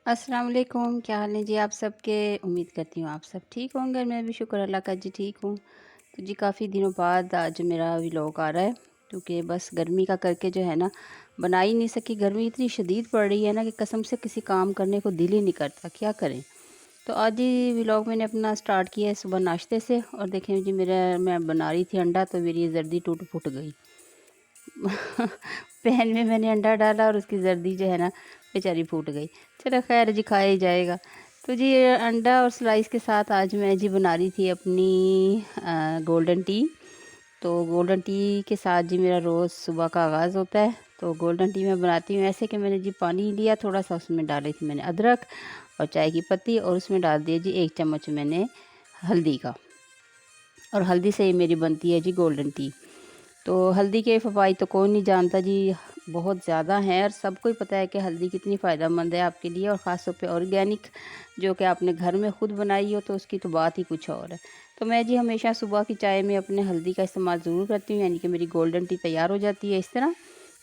अस्सलाम वालेकुम, क्या हाल है जी आप सबके? उम्मीद करती हूँ आप सब ठीक होंगे। मैं भी शुक्र अल्लाह का जी ठीक हूँ। तो जी काफ़ी दिनों बाद आज मेरा व्लॉग आ रहा है, क्योंकि बस गर्मी का करके जो है ना बना ही नहीं सकी। गर्मी इतनी शदीद पड़ रही है ना कि कसम से किसी काम करने को दिल ही नहीं करता, क्या करें। तो आज ही व्लॉग मैंने अपना स्टार्ट किया है सुबह नाश्ते से। और देखें जी मेरा मैं बना रही थी अंडा, तो मेरी जर्दी टूट फुट गई। पैन में मैंने अंडा डाला और उसकी जर्दी जो है ना बेचारी फूट गई। चलो खैर जी, खाया ही जाएगा। तो जी ये अंडा और स्लाइस के साथ आज मैं जी बना रही थी अपनी गोल्डन टी। तो गोल्डन टी के साथ जी मेरा रोज़ सुबह का आगाज़ होता है। तो गोल्डन टी मैं बनाती हूँ ऐसे कि मैंने जी पानी लिया, थोड़ा सा उसमें डाली थी मैंने अदरक और चाय की पत्ती, और उसमें डाल दिया जी 1 चम्मच मैंने हल्दी का। और हल्दी से ही मेरी बनती है जी गोल्डन टी। तो हल्दी के फ़वाइद तो कोई नहीं जानता जी, बहुत ज़्यादा हैं और सबको ही पता है कि हल्दी कितनी फ़ायदेमंद है आपके लिए, और ख़ास तौर पे ऑर्गेनिक जो कि आपने घर में खुद बनाई हो तो उसकी तो बात ही कुछ और है। तो मैं जी हमेशा सुबह की चाय में अपने हल्दी का इस्तेमाल ज़रूर करती हूँ, यानी कि मेरी गोल्डन टी तैयार हो जाती है इस तरह।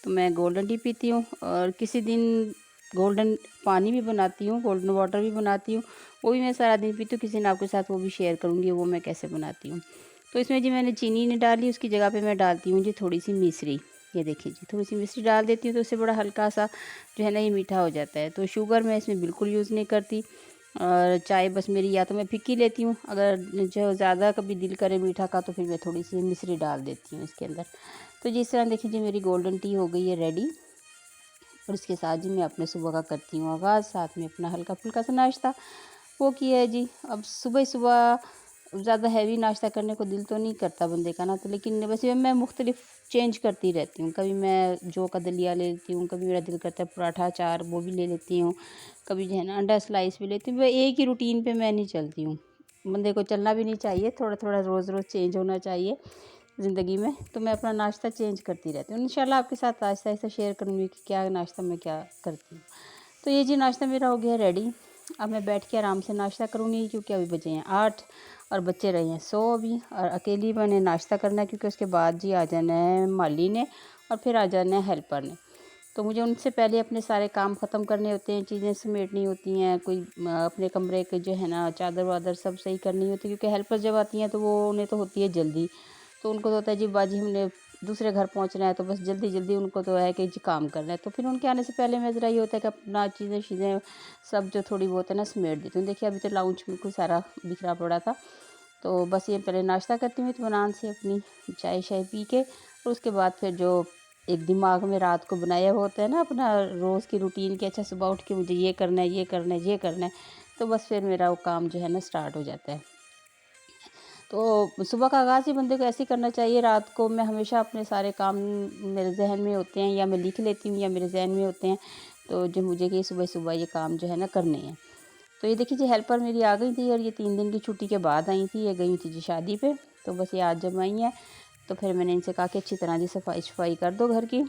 तो मैं गोल्डन टी पीती हूँ, और किसी दिन गोल्डन पानी भी बनाती हूँ, गोल्डन वाटर भी बनाती हूँ। वो भी मैं सारा दिन पीती हूँ, किसी दिन आपके साथ वो भी शेयर करूँगी वो मैं कैसे बनाती हूँ। तो इसमें जी मैंने चीनी नहीं डाली, उसकी जगह पे मैं डालती हूँ जी थोड़ी-सी मिश्री। ये देखिए जी, थोड़ी-सी मिश्री डाल देती हूँ तो इससे बड़ा हल्का-सा जो है ना ये मीठा हो जाता है। तो शुगर मैं इसमें बिल्कुल यूज़ नहीं करती, और चाय बस मेरी या तो मैं फ़िक्की लेती हूँ, अगर जो ज़्यादा कभी दिल करे मीठा का तो फिर मैं थोड़ी-सी मिश्री डाल देती हूँ इसके अंदर। तो जिस तरह देखिए जी मेरी गोल्डन टी हो गई है रेडी, और इसके साथ जी मैं अपने सुबह का करती हूँ आगाज़, साथ में अपना हल्का-फुल्का सा नाश्ता वो किया है जी। अब सुबह-सुबह ज़्यादा हैवी नाश्ता करने को दिल तो नहीं करता बंदे का ना, तो लेकिन वैसे मैं मुख्तलिफ़ चेंज करती रहती हूँ। कभी मैं जौ का दलिया ले लेती हूँ, कभी मेरा दिल करता है पराठा अचार वो भी ले लेती हूँ, कभी जो है ना अंडा स्लाइस भी लेती हूँ। मैं एक ही रूटीन पे मैं नहीं चलती हूँ। बंदे को चलना भी नहीं चाहिए, थोड़ा-थोड़ा रोज़-रोज़ चेंज होना चाहिए ज़िंदगी में। तो मैं अपना नाश्ता चेंज करती रहती हूँ। इंशाल्लाह आपके साथ आहिस्ता-आहिस्ता शेयर करूँगी कि क्या नाश्ता मैं क्या करती हूँ। तो ये जी नाश्ता मेरा हो गया रेडी। अब मैं बैठ के आराम से नाश्ता करूँगी, क्योंकि अभी बजे हैं 8 और बच्चे रहे हैं सो अभी, और अकेली मैंने नाश्ता करना है, क्योंकि उसके बाद जी आ जाना है माली ने और फिर आ जाना है हेल्पर ने। तो मुझे उनसे पहले अपने सारे काम ख़त्म करने होते हैं, चीज़ें समेटनी होती हैं, कोई अपने कमरे के जो है ना चादर-वादर सब सही करनी होती है, क्योंकि हेल्पर जब आती हैं तो वो उन्हें तो होती है जल्दी। तो उनको तो होता है जी बाजी हमने दूसरे घर पहुंचना है, तो बस जल्दी-जल्दी उनको तो है कि जी काम करना है। तो फिर उनके आने से पहले मैं ज़रा ये होता है कि अपना चीज़ें-शीज़ें सब जो थोड़ी बहुत है ना समेट देती हूँ। देखिए अभी तो लाउंज बिल्कुल सारा बिखरा पड़ा था। तो बस ये पहले नाश्ता करती हूँ इत्मीनान से अपनी चाय-शाय पी के, और उसके बाद फिर जो एक दिमाग में रात को बनाया हुआ होता है ना अपना रोज़ की रूटीन कि अच्छा सुबह उठ के मुझे ये करना है, ये करना है, ये करना है, तो बस फिर मेरा वो काम जो है ना स्टार्ट हो जाता है। तो सुबह का आगाज़ ही बंदे को ऐसे ही करना चाहिए। रात को मैं हमेशा अपने सारे काम मेरे ज़हन में होते हैं, या मैं लिख लेती हूँ या मेरे ज़हन में होते हैं, तो जो मुझे कि सुबह-सुबह ये काम जो है ना करने हैं। तो ये देखिए जी हेल्पर मेरी आ गई थी, और ये 3 दिन की छुट्टी के बाद आई थी, ये गई हुई थी जी शादी पे। तो बस ये आज जब आई हैं, तो फिर मैंने इनसे कहा कि अच्छी तरह जी सफाई-शफाई कर दो घर की।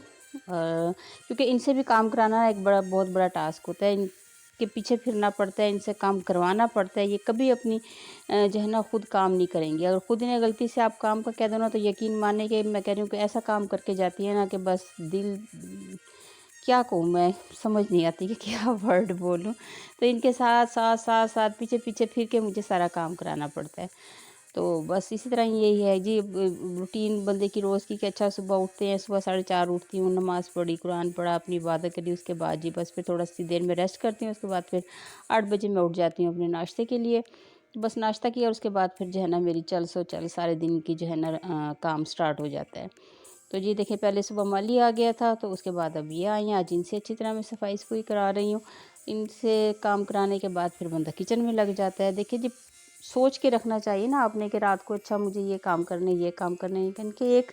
क्योंकि इनसे भी काम कराना एक बहुत बड़ा टास्क होता है। इनके पीछे फिरना पड़ता है, इनसे काम करवाना पड़ता है। ये कभी अपनी जो है ना खुद काम नहीं करेंगी। अगर खुद इन्हें गलती से आप काम का कह दो ना, तो यकीन मानिए कि मैं कह रही हूँ कि ऐसा काम करके जाती है ना कि बस दिल क्या कहूँ मैं, समझ नहीं आती कि क्या वर्ड बोलूँ। तो इनके साथ पीछे-पीछे फिर के मुझे सारा काम कराना पड़ता है। तो बस इसी तरह यही है जी रूटीन बंदे की रोज़ की कि अच्छा सुबह उठते हैं, सुबह 4:30 उठती हूँ, नमाज़ पढ़ी, कुरान पढ़ा, अपनी इबादत करी, उसके बाद जी बस फिर थोड़ा-सी देर में रेस्ट करती हूँ, उसके बाद फिर 8 बजे मैं उठ जाती हूँ अपने नाश्ते के लिए। तो बस नाश्ता किया और उसके बाद फिर जो है ना मेरी चल सो चल सारे दिन की जो है ना काम स्टार्ट हो जाता है। तो जी देखिए पहले सुबह माली आ गया था, तो उसके बाद अब ये आई हैं, आज इनसे अच्छी तरह मैं सफाई-सफाई करा रही हूँ। इनसे काम कराने के बाद फिर बंदा किचन में लग जाता है। देखिए जी सोच के रखना चाहिए ना आपने कि रात को अच्छा मुझे ये काम करने हैं, यानी कि एक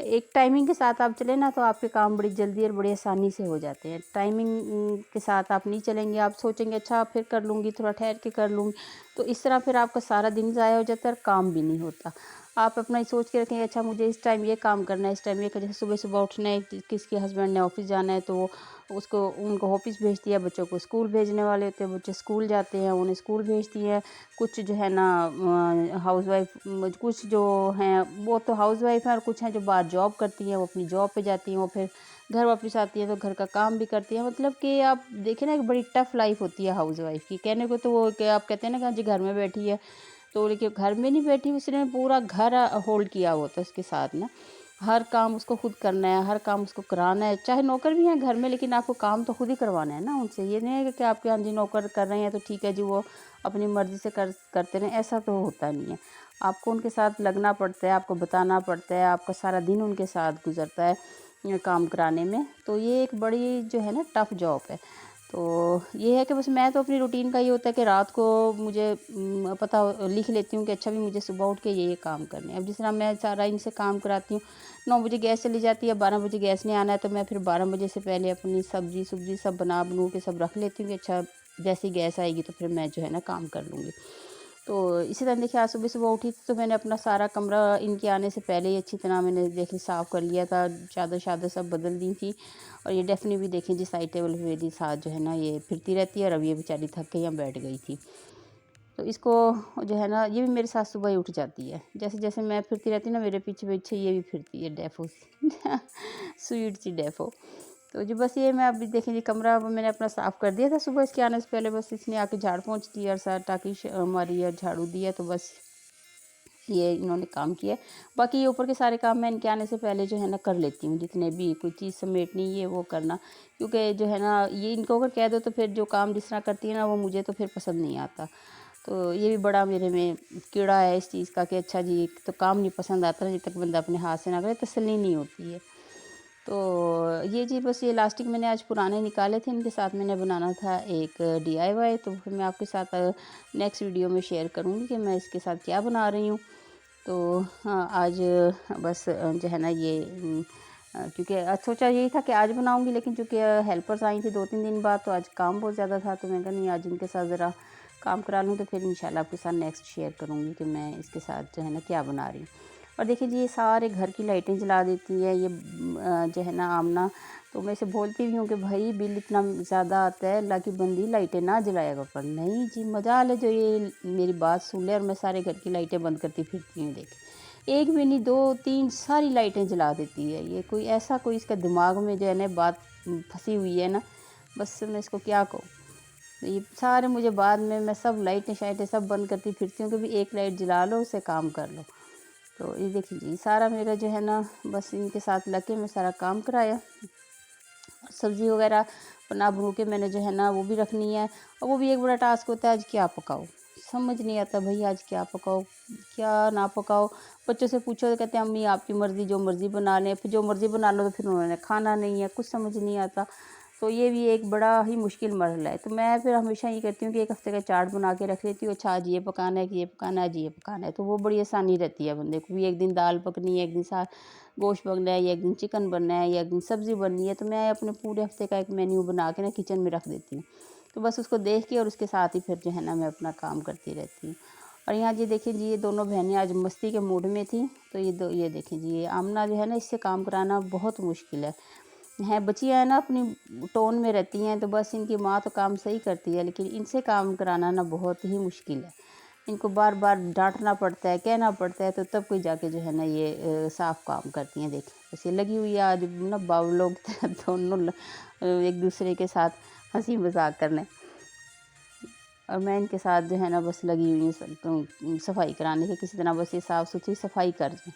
एक टाइमिंग के साथ आप चलें ना, तो आपके काम बड़ी जल्दी और बड़ी आसानी से हो जाते हैं। टाइमिंग के साथ आप नहीं चलेंगे, आप सोचेंगे अच्छा फिर कर लूँगी, थोड़ा ठहर के कर लूँगी, तो इस तरह फिर आपका सारा दिन ज़ाया हो जाता है और काम भी नहीं होता। आप अपना सोच के रखें अच्छा मुझे इस टाइम ये काम करना है, इस टाइम ये जैसे सुबह सुबह उठना है, किसके हस्बैंड ने ऑफिस जाना है तो उसको उनको ऑफिस भेज दिया, बच्चों को स्कूल भेजने वाले होते हैं, बच्चे स्कूल जाते हैं उन्हें स्कूल भेज दिया। कुछ जो है ना हाउस वाइफ, कुछ जो हैं वो तो हाउस वाइफ हैं और कुछ हैं जो बाहर जॉब करती हैं, वो अपनी जॉब पे जाती हैं, वो फिर घर वापस आती हैं तो घर का काम भी करती हैं। मतलब कि आप देखें ना, एक बड़ी टफ लाइफ होती है हाउस वाइफ की। कहने को तो वो कि आप कहते हैं ना कि जी घर में बैठी है, तो लेकिन घर में नहीं बैठी, उसने पूरा घर होल्ड किया होता है उसके साथ ना। हर काम उसको खुद करना है, हर काम उसको कराना है, चाहे नौकर भी हैं घर में लेकिन आपको काम तो खुद ही करवाना है ना उनसे। ये नहीं है कि आपके यहाँ जी नौकर कर रहे हैं तो ठीक है जी वो अपनी मर्ज़ी से करते रहें, ऐसा तो होता नहीं है। आपको उनके साथ लगना पड़ता है, आपको बताना पड़ता है, आपका सारा दिन उनके साथ गुजरता है काम कराने में। तो ये एक बड़ी जो है ना टफ़ जॉब है। तो ये है कि बस मैं तो अपनी रूटीन का ये होता है कि रात को मुझे पता लिख लेती हूँ कि अच्छा भी मुझे सुबह उठ के ये काम करने हैं। अब जिस तरह मैं सारा इनसे काम कराती हूँ, 9 बजे गैस चली जाती है, 12 बजे गैस नहीं आना है तो मैं फिर 12 बजे से पहले अपनी सब्जी सब बनू के सब रख लेती हूँ कि अच्छा जैसे ही गैस आएगी तो फिर मैं जो है ना काम कर लूँगी। तो इसी तरह देखिए आज सुबह सुबह उठी थी तो मैंने अपना सारा कमरा इनके आने से पहले ही अच्छी तरह मैंने देखिए साफ़ कर लिया था, चादर शादर सब बदल दी थी। और ये डेफ़िनेटली भी देखें जी साइड टेबल पे मेरी साथ जो है ना ये फिरती रहती है और अब ये बेचारी थक के यहाँ बैठ गई थी। तो इसको जो है ना ये भी मेरे साथ सुबह ही उठ जाती है। जैसे-जैसे मैं फिरती रहती हूँ ना मेरे पीछे-पीछे ये भी फिरती है डेफ़ो सी स्वीट सी डेफ़ो। तो जी बस ये मैं अभी देखें जी कमरा मैंने अपना साफ़ कर दिया था सुबह इसके आने से पहले, बस इसने आके झाड़ पोंछ दिया और सारा टाँकी मारी और झाड़ू दिया, तो बस ये इन्होंने काम किया है। बाकी ये ऊपर के सारे काम मैं इनके आने से पहले जो है ना कर लेती हूँ, जितने भी कोई चीज़ समेटनी ये वो करना। क्योंकि जो है ना ये इनको अगर कह दो तो फिर जो काम जिस तरह करती है ना वो मुझे तो फिर पसंद नहीं आता। तो ये भी बड़ा मेरे में कीड़ा है इस चीज़ का कि अच्छा जी एक तो काम नहीं पसंद आता जब तक बंदा अपने हाथ से ना करे, तसल्ली नहीं होती है। तो ये जी बस ये इलास्टिक मैंने आज पुराने निकाले थे, इनके साथ मैंने बनाना था एक डीआईवाई, तो फिर मैं आपके साथ नेक्स्ट वीडियो में शेयर करूँगी कि मैं इसके साथ क्या बना रही हूँ। तो हाँ, आज बस जो है ना ये क्योंकि सोचा यही था कि आज बनाऊँगी, लेकिन चूँकि हेल्पर्स आई थी 2-3 दिन बाद तो आज काम बहुत ज़्यादा था, तो मैंने कहा नहीं आज इनके साथ ज़रा काम करा लूँ, तो फिर इंशाल्लाह आपके साथ नेक्स्ट शेयर करूँगी कि मैं इसके साथ जो है ना क्या बना रही हूँ। और देखिए जी ये सारे घर की लाइटें जला देती है ये जो है ना आमना। तो मैं इसे बोलती भी हूँ कि भाई बिल इतना ज़्यादा आता है, अल्लाह की बंदी लाइटें ना जलाया कर, पर नहीं जी मजाल है जो ये मेरी बात सुन ले और मैं सारे घर की लाइटें बंद करती फिरती हूँ। देख एक भी नहीं 2-3 सारी लाइटें जला देती है ये, कोई ऐसा कोई इसका दिमाग में जो है ना बात फंसी हुई है ना, बस मैं इसको क्या कहूँ। तो ये सारे मुझे बाद में मैं सब लाइटें शाइटें सब बंद करती फिरती हूँ कि भी एक लाइट जला लो उससे काम कर लो। तो ये देखिए जी सारा मेरा जो है ना बस इनके साथ लग के मैं सारा काम कराया। सब्ज़ी वगैरह बना बनू के मैंने जो है ना वो भी रखनी है, और वो भी एक बड़ा टास्क होता है आज क्या पकाओ। समझ नहीं आता भई आज क्या पकाओ, क्या ना पकाओ। बच्चों से पूछो तो कहते हैं अम्मी आपकी मर्ज़ी जो मर्ज़ी बना लें, फिर जो मर्ज़ी बना लो तो फिर उन्होंने खाना नहीं है, कुछ समझ नहीं आता। तो ये भी एक बड़ा ही मुश्किल मरहला है। तो मैं फिर हमेशा ये करती हूँ कि 1 हफ़्ते का चार्ट बना के रख लेती हूँ, अच्छा आज ये पकाना है, कि ये पकाना है, आज ये पकाना है। तो वो बड़ी आसानी रहती है बंदे को भी, एक दिन दाल पकनी है, एक दिन गोश्त बनना है, या एक दिन चिकन बनना है, या एक दिन सब्ज़ी बननी है। तो मैं अपने पूरे हफ़्ते का एक मेन्यू बना के ना किचन में रख देती हूँ। तो बस उसको देख के और उसके साथ ही फिर जो है ना मैं अपना काम करती रहती हूँ। और यहाँ जी देखिए जी ये दोनों बहनें आज मस्ती के मूड में थी, तो ये देखें जी ये आमना जो है ना इससे काम कराना बहुत मुश्किल है बच्चियाँ है ना अपनी टोन में रहती हैं, तो बस इनकी माँ तो काम सही करती है, लेकिन इनसे काम कराना ना बहुत ही मुश्किल है। इनको बार-बार डाँटना पड़ता है, कहना पड़ता है, तो तब कोई जाके जो है ना ये साफ़ काम करती हैं। देखिए, बस ये लगी हुई है आज ना बाबू लोग दोनों एक दूसरे के साथ हँसी मज़ाक करने, और मैं इनके साथ जो है ना बस लगी हुई हूँ सफाई कराने की, किसी तरह बस ये साफ़-सुथरी सफाई कर दें।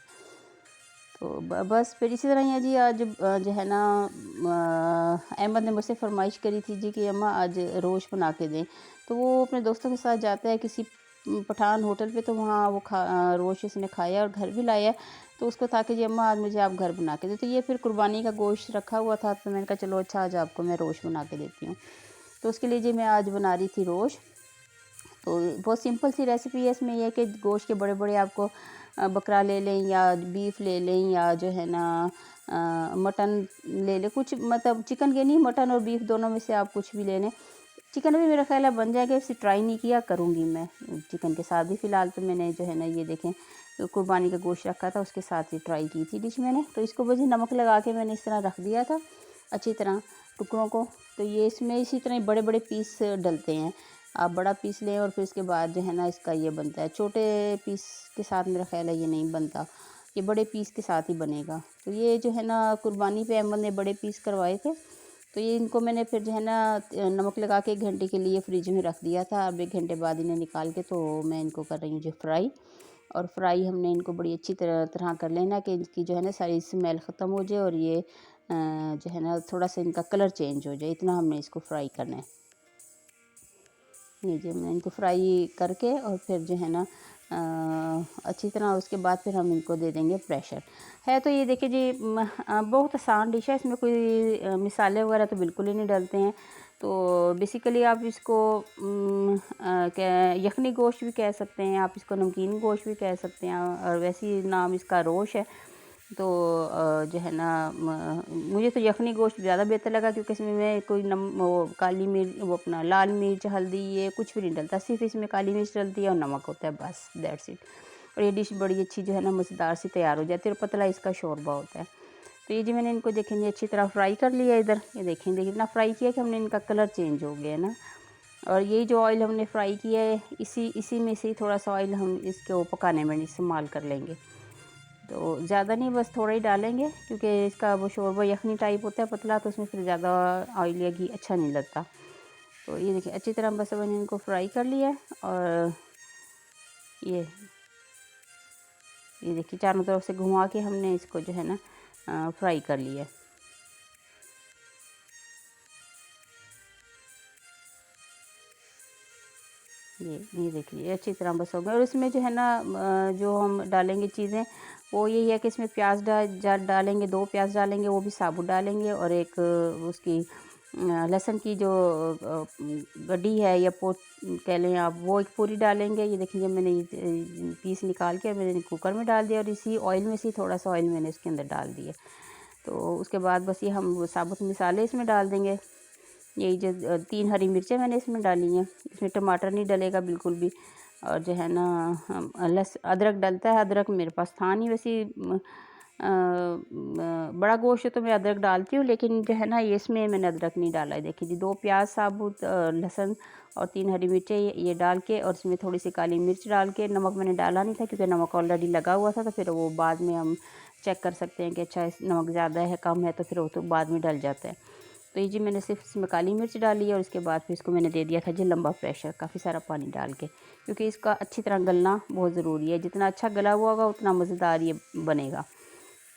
तो बस फिर इसी तरह ही है जी आज जो है ना अहमद ने मुझसे फ़रमाइश करी थी जी कि अम्मा आज रोश बना के दें। तो वो अपने दोस्तों के साथ जाता है किसी पठान होटल पे, तो वहाँ वो रोश उसने खाया और घर भी लाया। तो उसको था कि जी अम्मा आज मुझे आप घर बना के दें। तो ये फिर कुर्बानी का गोश्त रखा हुआ था, तो मैंने कहा चलो अच्छा आज आपको मैं रोश बना के देती हूँ। तो उसके लिए जी मैं आज बना रही थी रोश। तो बहुत सिंपल सी रेसिपी है, इसमें ये है कि गोश्त के बड़े-बड़े आपको बकरा ले लें या बीफ ले लें या जो है ना मटन ले लें, कुछ मतलब चिकन के नहीं, मटन और बीफ दोनों में से आप कुछ भी ले लें। चिकन भी मेरा ख़्याल है बन जाएगा, इसे ट्राई नहीं किया, करूँगी मैं चिकन के साथ भी। फ़िलहाल तो मैंने जो है ना ये देखें कुर्बानी का गोश्त रखा था, उसके साथ ही ट्राई की थी डिश मैंने। तो इसको बस नमक लगा के मैंने इस तरह रख दिया था अच्छी तरह टुकड़ों को। तो ये इसमें इसी तरह बड़े बड़े पीस डलते हैं। आप बड़ा पीस लें और फिर इसके बाद जो है ना इसका ये बनता है। छोटे पीस के साथ मेरा ख्याल है ये नहीं बनता, ये बड़े पीस के साथ ही बनेगा। तो ये जो है ना कुर्बानी पे अहमद ने बड़े पीस करवाए थे। तो ये इनको मैंने फिर जो है ना नमक लगा के 1 घंटे के लिए फ्रिज में रख दिया था। अब 1 घंटे बाद इन्हें निकाल के तो मैं इनको कर रही हूँ जो फ्राई। और फ्राई हमने इनको बड़ी अच्छी तरह कर लेना कि इनकी जो है ना सारी स्मेल ख़त्म हो जाए और ये जो है ना थोड़ा सा इनका कलर चेंज हो जाए, इतना हमने इसको फ्राई करना है। ये जो मैं इनको फ्राई करके और फिर जो है ना अच्छी तरह उसके बाद फिर हम इनको दे देंगे प्रेशर। है तो ये देखिए जी बहुत आसान डिश है, इसमें कोई मिसाले वगैरह तो बिल्कुल ही नहीं डलते हैं। तो बेसिकली आप इसको क्या यखनी गोश्त भी कह सकते हैं, आप इसको नमकीन गोश्त भी कह सकते हैं, और वैसे ही नाम इसका रोश है। तो जो है ना मुझे तो यखनी गोश्त ज़्यादा बेहतर लगा, क्योंकि इसमें मैं कोई वो काली मिर्च, वो अपना लाल मिर्च, हल्दी, ये कुछ भी नहीं डलता, सिर्फ इसमें काली मिर्च डलती है और नमक होता है, बस दैट्स इट। और ये डिश बड़ी अच्छी जो है ना मज़ेदार सी तैयार हो जाती है और पतला इसका शोरबा होता है। तो ये जी मैंने इनको देखेंगे अच्छी तरह फ्राई कर लिया। इधर ये देखेंगे इतना फ्राई किया कि हमने इनका कलर चेंज हो गया है ना। और यही जो ऑयल हमने फ्राई किया है इसी में से थोड़ा सा ऑयल हम इसके वो पकाने में इस्तेमाल कर लेंगे। तो ज़्यादा नहीं, बस थोड़ा ही डालेंगे, क्योंकि इसका वो शोरबा यखनी टाइप होता है पतला, तो उसमें फिर ज़्यादा ऑयल या घी अच्छा नहीं लगता। तो ये देखिए अच्छी तरह बस मैंने इनको फ्राई कर लिया है। और ये देखिए चारों तरफ से घुमा के हमने इसको जो है ना फ्राई कर लिया है। ये देखिए अच्छी तरह बस हो गया। और इसमें जो है ना जो हम डालेंगे चीज़ें वो यही है कि इसमें प्याज डालेंगे, 2 प्याज डालेंगे, वो भी साबुत डालेंगे, और एक उसकी लहसुन की जो गड्डी है या पोट कह लें आप, वो एक पूरी डालेंगे। ये देखिए मैंने ये पीस निकाल के मैंने कुकर में डाल दिया और इसी ऑयल में से थोड़ा सा ऑयल मैंने इसके अंदर डाल दिया। तो उसके बाद बस ये हम साबुत मसाले इसमें डाल देंगे। यही जो 3 हरी मिर्चें मैंने इसमें डाली हैं, इसमें टमाटर नहीं डलेगा बिल्कुल भी। और जो है ना अदरक डलता है, अदरक मेरे पास था नहीं वैसे। बड़ा गोश्त है तो मैं अदरक डालती हूँ, लेकिन जो है ना ये इसमें मैंने अदरक नहीं डाला है। देखिए जी 2 प्याज साबुत, लहसुन और 3 हरी मिर्चें ये डाल के, और इसमें थोड़ी सी काली मिर्च डाल के, नमक मैंने डाला नहीं था क्योंकि नमक ऑलरेडी लगा हुआ था, तो फिर वो बाद में हम चेक कर सकते हैं कि अच्छा नमक ज़्यादा है कम है, तो फिर वो तो बाद में डल जाता है। तो ये जी मैंने सिर्फ इसमें काली मिर्च डाली है और इसके बाद फिर इसको मैंने दे दिया था जी लंबा प्रेशर, काफ़ी सारा पानी डाल के, क्योंकि इसका अच्छी तरह गलना बहुत ज़रूरी है। जितना अच्छा गला हुआ होगा उतना मज़ेदार ये बनेगा।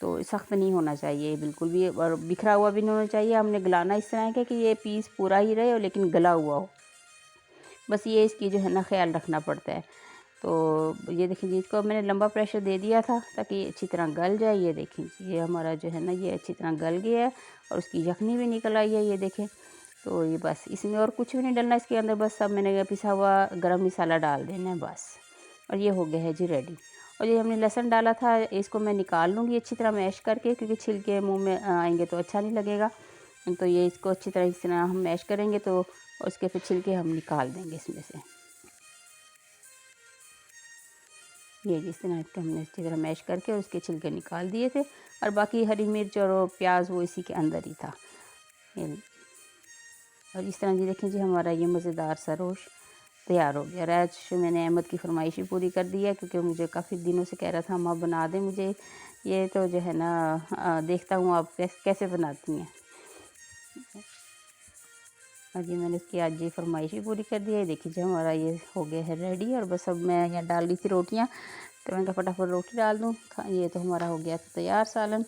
तो सख्त नहीं होना चाहिए बिल्कुल भी, और बिखरा हुआ भी नहीं होना चाहिए। हमने गलाना इस तरह है कि ये पीस पूरा ही रहे और लेकिन गला हुआ हो, बस ये इसकी जो है ना ख्याल रखना पड़ता है। तो ये देखिए जी इसको मैंने लंबा प्रेशर दे दिया था ताकि ये अच्छी तरह गल जाए। ये देखें ये हमारा जो है ना ये अच्छी तरह गल गया है और उसकी यखनी भी निकल आई है, ये देखें। तो ये बस इसमें और कुछ भी नहीं डलना इसके अंदर, बस सब मैंने पिसा हुआ गरम मसाला डाल देना है बस। और ये हो गया है जी रेडी। और ये हमने लहसुन डाला था, इसको मैं निकाल लूँगी अच्छी तरह मैश करके, क्योंकि छिलके मुँह में आएंगे तो अच्छा नहीं लगेगा। तो ये इसको अच्छी तरह इस तरह हम मैश करेंगे तो उसके फिर छिलके हम निकाल देंगे इसमें से। ये जिस तरह इसको हमने अच्छी तरह मैश करके और उसके छिलके निकाल दिए थे, और बाकी हरी मिर्च और प्याज वो इसी के अंदर ही था। ये और इस तरह जी देखें जी हमारा ये मज़ेदार सा रोश तैयार हो गया। और आज मैंने अहमद की फरमाइश भी पूरी कर दी है, क्योंकि मुझे काफ़ी दिनों से कह रहा था अम्मा बना दें मुझे ये, तो जो है ना देखता हूँ आप कैसे बनाती हैं। और ये मैंने इसकी आज ये फरमाइश भी पूरी कर दी है। देखिए जी हमारा ये हो गया है रेडी। और बस अब मैं यहाँ डाल रही थी रोटियाँ, तो मैंने कहा फटाफट रोटी डाल दूँ। ये तो हमारा हो गया था तैयार सालन।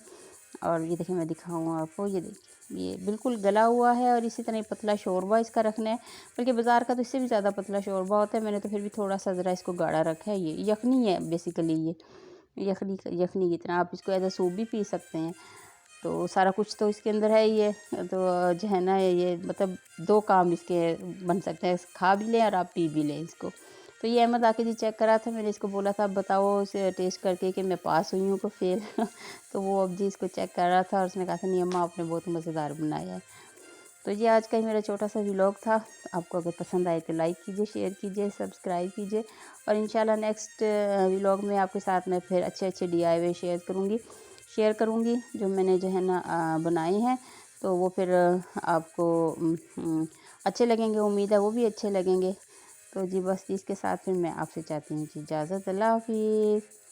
और ये देखिए मैं दिखाऊँ आपको, ये देखिए ये बिल्कुल गला हुआ है और इसी तरह पतला शोरबा इसका रखना है, बल्कि बाज़ार का तो इससे भी ज़्यादा पतला शोरबा होता है। मैंने तो फिर भी थोड़ा सा ज़रा इसको गाढ़ा रखा है। ये यखनी है बेसिकली, ये यखनी की तरह आप इसको एज अ सूप भी पी सकते हैं। तो सारा कुछ तो इसके अंदर है ही है। तो जो है ना ये मतलब 2 काम इसके बन सकते हैं, खा भी लें और आप पी भी लें इसको। तो ये अहमद आके जी चेक करा था, मैंने इसको बोला था अब बताओ इसे टेस्ट करके कि मैं पास हुई हूँ कि फेल। तो वो अब जी इसको चेक कर रहा था और उसने कहा था नहीं अम्मा आपने बहुत मज़ेदार बनाया है। तो ये आज का ही मेरा छोटा सा व्लॉग था। आपको अगर पसंद आए तो लाइक कीजिए, शेयर कीजिए, सब्सक्राइब कीजिए और इंशाल्लाह नेक्स्ट व्लॉग में आपके साथ मैं फिर अच्छे अच्छे DIY शेयर करूँगी जो मैंने जो है ना बनाए हैं। तो वो फिर आपको अच्छे लगेंगे, उम्मीद है वो भी अच्छे लगेंगे। तो जी बस इसके साथ फिर मैं आपसे चाहती हूँ जी इजाज़त। अल्लाह हाफ़िज़।